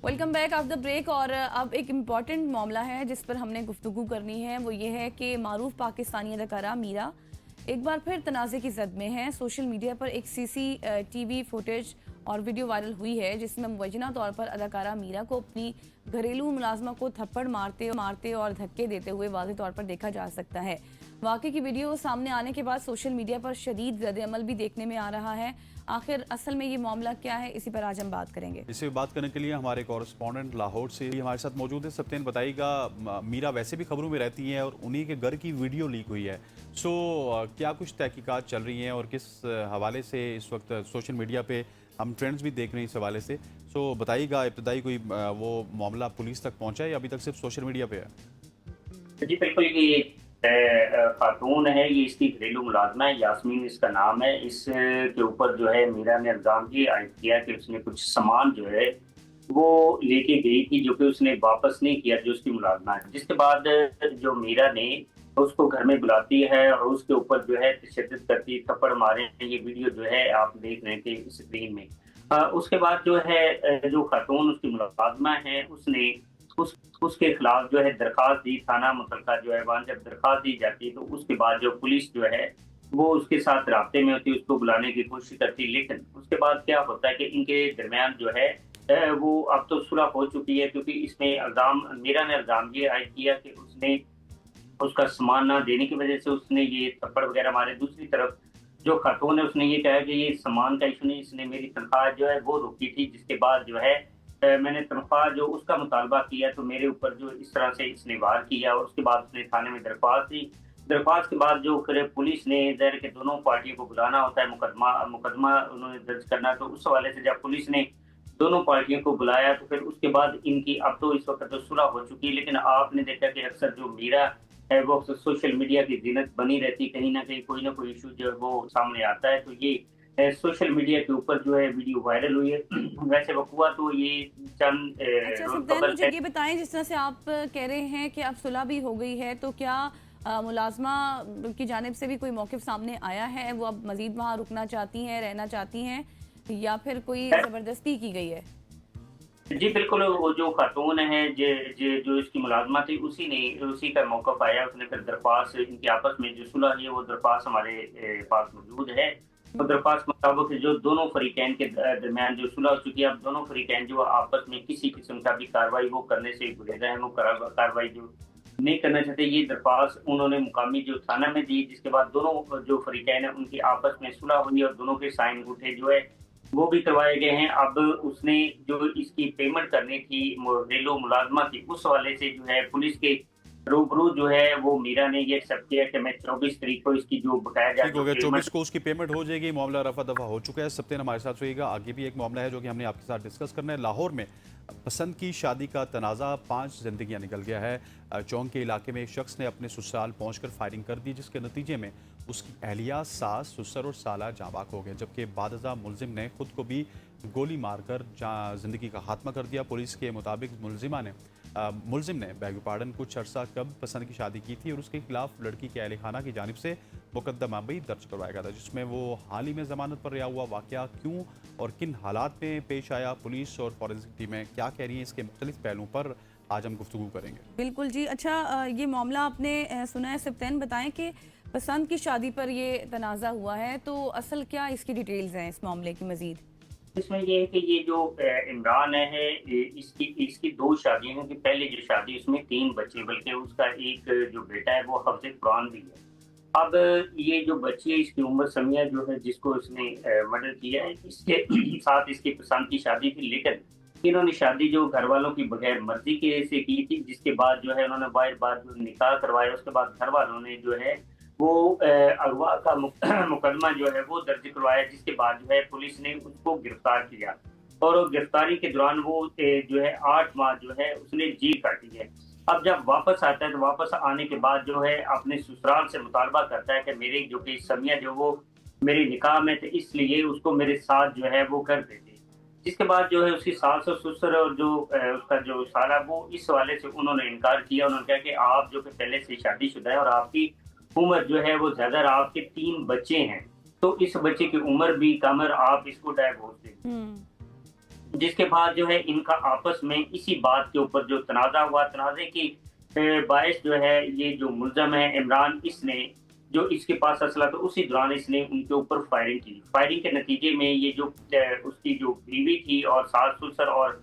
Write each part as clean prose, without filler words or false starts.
Welcome back after the break. और अब एक इम्पॉर्टेंट मामला है जिस पर हमने गुफ्तगू करनी है, वो ये है कि मारूफ पाकिस्तानी अदाकारा मीरा एक बार फिर तनाज़े की जद में है। सोशल मीडिया पर एक CCTV फुटेज और वीडियो वायरल हुई है जिसमें मुबैना तौर पर अदाकारा मीरा को अपनी घरेलू मुलाजमा को थप्पड़ मारते और धक्के देते हुए वाज़ेह तौर पर देखा जा सकता है। वाक़े की वीडियो सामने आने के बाद सोशल मीडिया पर शदीद रद्द-ए-अमल भी देखने में आ रहा है। आखिर असल में ये मामला क्या है, इसी पर आज हम बात करेंगे। इसे बात करने के लिए हमारे कॉरेस्पॉन्डेंट लाहौर से हमारे साथ मौजूद है। सत्येन बताइएगा, मीरा वैसे भी खबरों में रहती हैं और उन्हीं के घर की वीडियो लीक हुई है। सो क्या कुछ तहकीकात चल रही हैं और किस हवाले से इस वक्त सोशल मीडिया पे हम ट्रेंड्स भी देख रहे हैं इस हवाले से। सो बताइएगा, इब्तदाई कोई वो मामला पुलिस तक पहुंचा है या अभी तक सिर्फ सोशल मीडिया पे है? जी बिल्कुल, ये खातून है, ये इसकी घरेलू मुलाजमा है, यास्मीन इसका नाम है। इसके ऊपर जो है मीरा ने इल्जाम ये आयद किया कि उसने कुछ सामान जो है वो लेके गई थी जो कि उसने वापस नहीं किया, जो उसकी मुलाजमा है। जिसके बाद जो मीरा ने उसको घर में बुलाती है और उसके ऊपर जो है तशद्दुद करती है, थप्पड़ मारे। ये वीडियो जो है आप देख रहे थे स्क्रीन में। उसके बाद जो है जो खातून उसकी मुलाजमा है उसने उसके खिलाफ जो है दरखास्त दी। थाना मुतलका जो है वहाँ जब दरखास्त दी जाती है तो उसके बाद जो पुलिस जो है वो उसके साथ राब्ते में होती है, उसको बुलाने की कोशिश करती है। लेकिन उसके बाद क्या होता है कि इनके दरमियान जो है वो अब तो सुलह हो चुकी है, क्योंकि इसमें मीरा ने इल्जाम ये आयद किया कि उसने उसका सामान ना देने की वजह से उसने ये थप्पड़ वगैरह मारे। दूसरी तरफ जो खातून है उसने ये कहा कि ये सामान का इशू नहीं, इसने मेरी तनख्वाह जो है वो रोकी थी। जिसके बाद जो है मैंने तनख्वाह जो उसका मुतालबा किया तो मेरे ऊपर जो इस तरह से इसने वार किया। और उसके बाद उसने थाने में दरख्वास्त दी। दरख्वास्त के बाद जो फिर पुलिस ने ज़ाहिर के दोनों पार्टियों को बुलाना होता है, मुकदमा उन्होंने दर्ज करना। तो उस हवाले से जब पुलिस ने दोनों पार्टियों को बुलाया तो फिर उसके बाद इनकी अब तो इस वक्त तो सुलह हो चुकी है। लेकिन आपने देखा कि अक्सर जो मीरा है वो अक्सर सोशल मीडिया की जीनत बनी रहती, कहीं ना कहीं कोई ना कोई इशू जो है वो सामने आता है। तो ये सोशल मीडिया के ऊपर जो है वीडियो वायरल हुई है। वैसे वकुआ तो ये चंद अच्छा रोज सब्दैन, कबल मुझे ये बताएं, जिस तरह से आप कह रहे हैं कि अब सुलह भी हो गई है, तो क्या मुलाजमा की जानिब से भी कोई मौक़िफ़ सामने आया है? वो अब मजीद वहाँ रुकना चाहती हैं, रहना चाहती हैं, या फिर कोई ज़बरदस्ती की गई है? जी बिल्कुल, वो जो खातून है जो इसकी मुलाजमा थी उसी का मौक़िफ़ आया। उसने फिर दरख्वास्त इनकी आपस में जो सुलह हुई है वो दरख्वास्त हमारे पास मौजूद है। तो दरख्वास्त के मुताबिक जो दोनों फरीकैन के दरमियान जो सुलह हो चुकी है, अब दोनों फरीकैन जो आपस में किसी किस्म का भी कार्रवाई वो करने से गुरेज़ हैं, वो कार्रवाई जो नहीं करना चाहते। ये दरख्वास्त उन्होंने मुकामी जो थाना में दी, जिसके बाद दोनों जो फरीकैन है उनकी आपस में सुलह हुई और दोनों के साइन अंगूठे जो है वो भी करवाए गए हैं। अब उसने जो इसकी पेमेंट करनी थी घरेलू मुलाजमा की, उस हवाले से जो है पुलिस के रूबरू जो है वो मीरा ने ये एक्सेप्ट किया कि मैं 24 तारीख को इसकी जो बकाया ठीक हो गया, 24 पेमेंट। को उसकी पेमेंट हो जाएगी। मामला रफा दफा हो चुका है। सत्येन हमारे साथ रहिएगा। आगे भी एक मामला है जो कि हमने आपके साथ डिस्कस करना है। लाहौर में पसंद की शादी का तनाज़ा 5 जिंदगियां निकल गया है। चौंक के इलाके में एक शख्स ने अपने ससुराल पहुंचकर फायरिंग कर दी, जिसके नतीजे में उसकी अहलिया, सास, ससुर और साला जाँबाक हो गए, जबकि बादजा मुलजिम ने खुद को भी गोली मारकर जिंदगी का खात्मा कर दिया। पुलिस के मुताबिक मुलजिम ने बैग कुछ अरसा कब पसंद की शादी की थी और उसके खिलाफ लड़की के अहल खाना की जानिब से मुकदमा भी दर्ज करवाया गया था, जिसमें वो हाल ही में जमानत पर रिहा हुआ। वाकया क्यों और किन हालात में पेश आया, पुलिस और फॉरेंसिक टीमें क्या कह रही हैं, इसके मुख्तलिफ पहलुओं पर आज हम गुफ्तगू करेंगे। बिल्कुल जी। अच्छा, ये मामला आपने सुना है। सब्दैन, बताएं कि पसंद की शादी पर ये तनाज़ा हुआ है, तो असल क्या इसकी डिटेल्स हैं इस मामले की मजीद? इसमें ये है कि ये जो इमरान है इसकी इसकी 2 शादियां हैं कि पहले जो शादी उसमें 3 बच्चे, बल्कि उसका एक जो बेटा है वो हफ्ज़ कुरान भी है। अब ये जो बच्ची है इसकी उम्र समिया जो है जिसको इसने मर्डर किया है, इसके साथ इसकी पसंद की शादी थी। लेकिन इन्होंने शादी जो घर वालों की बगैर मर्जी के से की थी, जिसके बाद जो है उन्होंने बार जो निकाह करवाया। उसके बाद घर वालों ने जो है वो अगवा का मुकदमा जो है वो दर्ज करवाया, जिसके बाद जो है पुलिस ने उसको गिरफ्तार किया। और गिरफ्तारी के दौरान वो जो है 8 माह जो है उसने जेल काटी है। अब जब वापस आता है तो वापस आने के बाद जो है अपने ससुराल से मुतालबा करता है कि मेरे जो कि समिया जो वो मेरे निकाह में थे, इसलिए उसको मेरे साथ जो है वो कर देते। जिसके बाद जो है उसकी सास और ससुर और जो उसका जो साला वो इस हवाले से उन्होंने इनकार किया। उन्होंने कहा कि आप जो कि पहले से शादीशुदा है और आपकी उम्र जो है वो ज्यादा, आपके 3 बच्चे हैं, तो इस बच्चे की उम्र भी कम है, आप इसको डाइवोर्स दें। जिसके बाद जो है इनका आपस में इसी बात के ऊपर जो तनाज़ा हुआ, तनाज़े की बाइस जो है ये जो मुल्ज़म है इमरान, इसने जो इसके पास असला था उसी दौरान इसने उनके ऊपर फायरिंग की। फायरिंग के नतीजे में ये जो उसकी जो बीवी थी और सास-ससुर और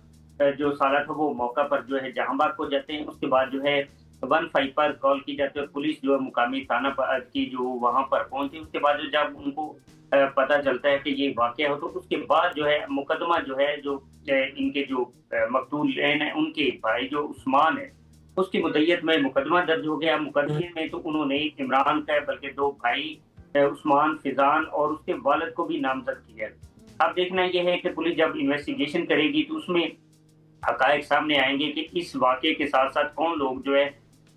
जो साला था वो मौका पर जो है जहाँ बाग हो जाते हैं। उसके बाद जो है 15 पर कॉल की जाती है और पुलिस जो है मुकामी थाना की जो वहाँ पर पहुँची। उसके बाद जो जब उनको पता चलता है कि ये वाक़या हो तो उसके बाद जो है मुकदमा जो है जो इनके जो मकतूलैन हैं उनके भाई जो उस्मान है, उसकी मुद्दईयत में मुकदमा दर्ज हो गया। मुकदमे में तो उन्होंने इमरान का बल्कि 2 भाई उस्मान, फिज़ान और उसके वालिद को भी नामज़द किया है। अब देखना ये है कि पुलिस जब इन्वेस्टिगेशन करेगी तो उसमें हक़ाइक़ सामने आएँगे कि इस वाक़ये के साथ-साथ कौन लोग जो है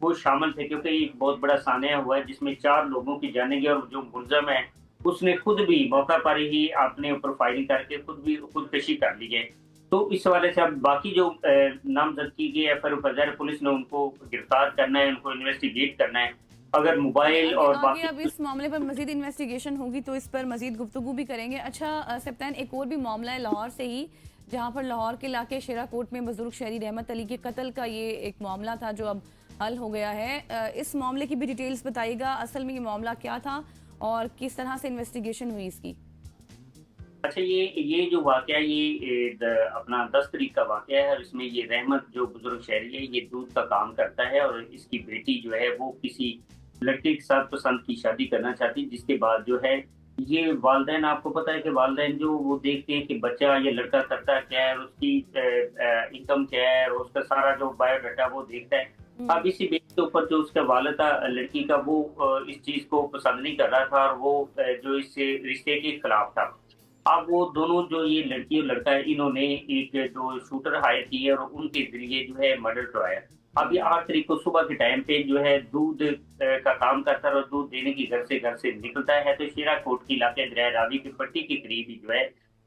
वो शामिल थे, क्योंकि एक बहुत बड़ा सानिया हुआ है जिसमें 4 लोगों की जानें गई और जो मुल्ज़म है उसने खुद भी मौका पर ही अपने ऊपर फायरिंग करके खुदकशी कर ली है। तो इस हवाले से अब बाकी जो नामज़दगी की है फिर फ़ज़र पुलिस ने उनको गिरफ्तार करना है, उनको इन्वेस्टिगेट करना है। अगर मोबाइल और आगे बाकी अब इस मामले पर मजीद इन्वेस्टिगेशन होगी तो इस पर मजीद गुफ्तगू भी करेंगे। अच्छा सप्तान, एक और भी मामला है लाहौर से ही, जहाँ पर लाहौर के इलाके शेरा कोट में बुजुर्ग शहरी रहमत अली के कत्ल का ये एक मामला था जो अब हल हो गया है। इस मामले की भी डिटेल्स बताइएगा, असल में ये मामला क्या था और किस तरह से इन्वेस्टिगेशन हुई इसकी। अच्छा, ये जो वाक़या अपना 10 तारीख का वाक़या है और इसमें ये रहमत जो बुज़ुर्ग शहरी है ये दूध का काम करता है और इसकी बेटी जो है वो किसी लड़के के साथ पसंद की शादी करना चाहती है, जिसके बाद जो है ये वालिदैन, आपको पता है कि वालिदैन जो वो देखते हैं कि बच्चा ये लड़का करता क्या है और उसकी इनकम क्या है और उसका सारा जो बायोडाटा वो देखता है। अब इसी बेस के ऊपर जो उसका वालिद था लड़की का वो इस चीज़ को पसंद नहीं कर रहा था और वो जो इस रिश्ते के खिलाफ था। अब वो दोनों जो ये लड़की और लड़का है इन्होंने एक जो शूटर हायर किए और उनके ज़रिए जो है मर्डर करवाया। अब ये 8 तारीख को सुबह के टाइम पे जो है दूध का काम करता है और दूध देने की घर से निकलता है तो शेरा कोट के इलाके दरिया रावी की पट्टी के करीब ही जो है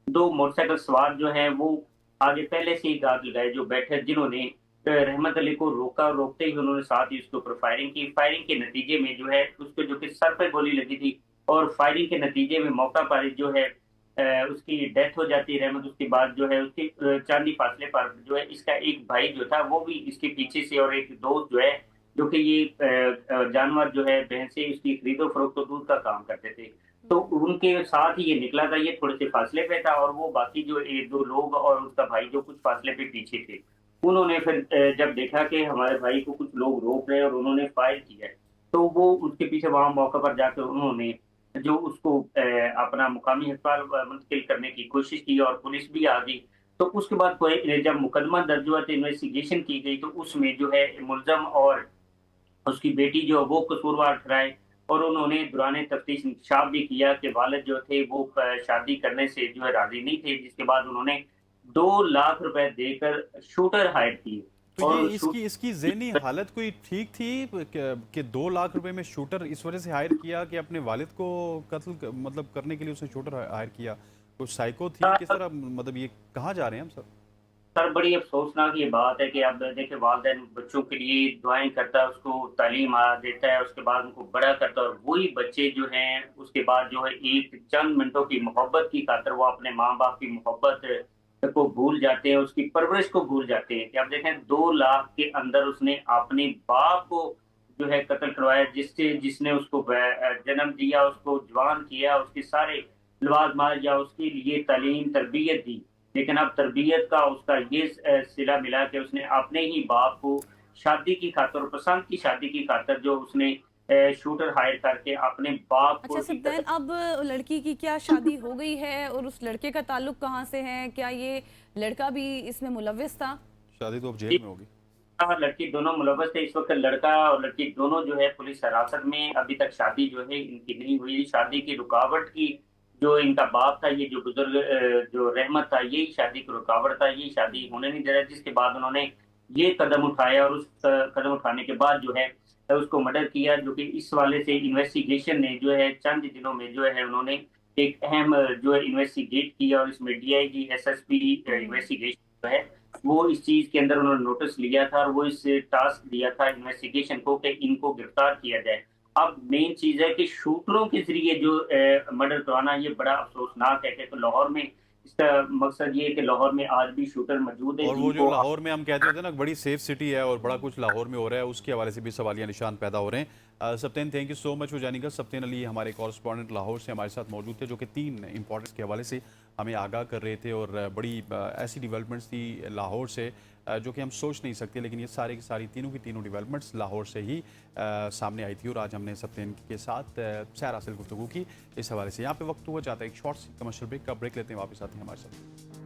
2 मोटरसाइकिल सवार जो हैं वो आगे पहले से ही गार्ड लगाए जो बैठे, जिन्होंने रहमत अली को रोका। रोकते ही उन्होंने साथ ही उसके ऊपर फायरिंग की। फायरिंग के नतीजे में जो है उसको जो कि सर पे गोली लगी थी और फायरिंग के नतीजे में मौका पर जो है उसकी डेथ हो जाती है रहमत। उसके बाद जो है उसकी चांदी फासले पर जो है इसका एक भाई जो था वो भी इसके पीछे से और एक दोस्त जो है जो कि ये जानवर जो है भैंसे उसकी खरीदो फरोख्त तो दूध का काम करते थे, तो उनके साथ ही ये निकला था। ये थोड़े से फासले पे था और वो बाकी जो 1-2 लोग और उसका भाई जो कुछ फासले पे पीछे थे, उन्होंने फिर जब देखा कि हमारे भाई को कुछ लोग रोक रहे हैं और उन्होंने फायर किया, तो वो उसके पीछे वहां मौका पर जाकर उन्होंने जो उसको अपना मुकामी अस्पताल मुंतकिल करने की कोशिश की और पुलिस भी आ गई। तो उसके बाद कोई जब मुकदमा दर्ज हुआ तो इन्वेस्टिगेशन की गई तो उसमें जो है मुल्ज़म और उसकी बेटी जो वो कसूरवार ठहराए और उन्होंने दौरान तफ्तीश इंकशाफ भी किया कि वालिद जो थे वो शादी करने से जो है राज़ी नहीं थे, जिसके बाद उन्होंने 2 लाख रुपए देकर शूटर हायर किए। तो और ये इसकी ज़हनी हालत कोई ठीक थी कि 2 लाख रुपए में शूटर इस वजह से हायर किया कि अपने वालिद को कत्ल मतलब करने के लिए उसने शूटर हायर किया? कुछ साइको थी किस तरह, मतलब ये कहाँ जा रहे हैं हम सर? सर बड़ी अफ़सोसनाक ये बात है कि अब देखिए वालिदैन बच्चों के लिए दुआएँ करता है, उसको तालीम देता है, उसके बाद उनको बड़ा करता है और वही बच्चे जो हैं उसके बाद जो है एक चंद मिनटों की मोहब्बत की खातिर वो अपने माँ-बाप की मोहब्बत को भूल जाते हैं, उसकी परवरिश को भूल जाते हैं। कि आप देखें 2 लाख के अंदर उसने अपने बाप को जो है कत्ल करवाया, जिसने उसको जन्म दिया, उसको जवान किया, उसके सारे लवाज़मात या उसके लिए तालीम, तरबियत दी। लेकिन अब तरबियत का उसका ये सिला मिला कि उसने अपने ही बाप को शादी की खातिर और पसंद की शादी की खातिर जो उसने शूटर हायर करके अपने बाप को अच्छा सप्तान, अब लड़की की क्या शादी हो गई है और उस लड़के का ताल्लुक कहाँ से है? क्या ये लड़का भी इसमें मुलव्विस था? शादी तो अब जेल में होगी। लड़की दोनों मुलव्वस थे। इस वक्त लड़का और लड़की दोनों जो है पुलिस हिरासत में। अभी तक शादी जो है इनकी नहीं हुई। शादी की रुकावट की जो इनका बाप था, ये जो बुजुर्ग जो रहमत था, यही शादी की रुकावट था, यही शादी होने नहीं दे रहा, जिसके बाद उन्होंने ये कदम उठाया और उस कदम उठाने के बाद जो है उसको मर्डर किया। जो कि इस वाले से इन्वेस्टिगेशन ने जो है चंद दिनों में जो है उन्होंने एक अहम जो है इन्वेस्टिगेट किया और इसमें डीआईजी एसएसपी इन्वेस्टिगेशन जो है वो इस चीज के अंदर उन्होंने नोटिस लिया था और वो इस टास्क दिया था इन्वेस्टिगेशन को कि इनको गिरफ्तार किया जाए। अब मेन चीज है कि शूटरों के जरिए जो मर्डर करवाना ये बड़ा अफसोसनाक है कि तो लाहौर में इसका मकसद ये है कि लाहौर में आज भी शूटर मौजूद है और वो जो जिनको लाहौर में हम कहते थे ना बड़ी सेफ सिटी है और बड़ा कुछ लाहौर में हो रहा है, उसके हवाले से भी सवालिया निशान पैदा हो रहे हैं। सप्तेन, thank you so much for जानिएगा। सप्तेन अली हमारे कॉरेस्पॉन्डेंट लाहौर से हमारे साथ मौजूद थे, जो कि 3 इंपॉर्टेंट्स के हवाले से हमें आगाह कर रहे थे और बड़ी ऐसी डेवलपमेंट्स थी लाहौर से जो कि हम सोच नहीं सकते, लेकिन ये सारी की सारी तीनों की तीनों डेवलपमेंट्स लाहौर से ही सामने आई थी। और आज हमने सप्तेन के साथ सैर हासिल गुफ्तगू की इस हवाले से। यहाँ पे वक्त हुआ जाता है एक शॉर्ट कमर्शियल ब्रेक का। ब्रेक लेते हैं, वापस आते हैं हमारे साथ।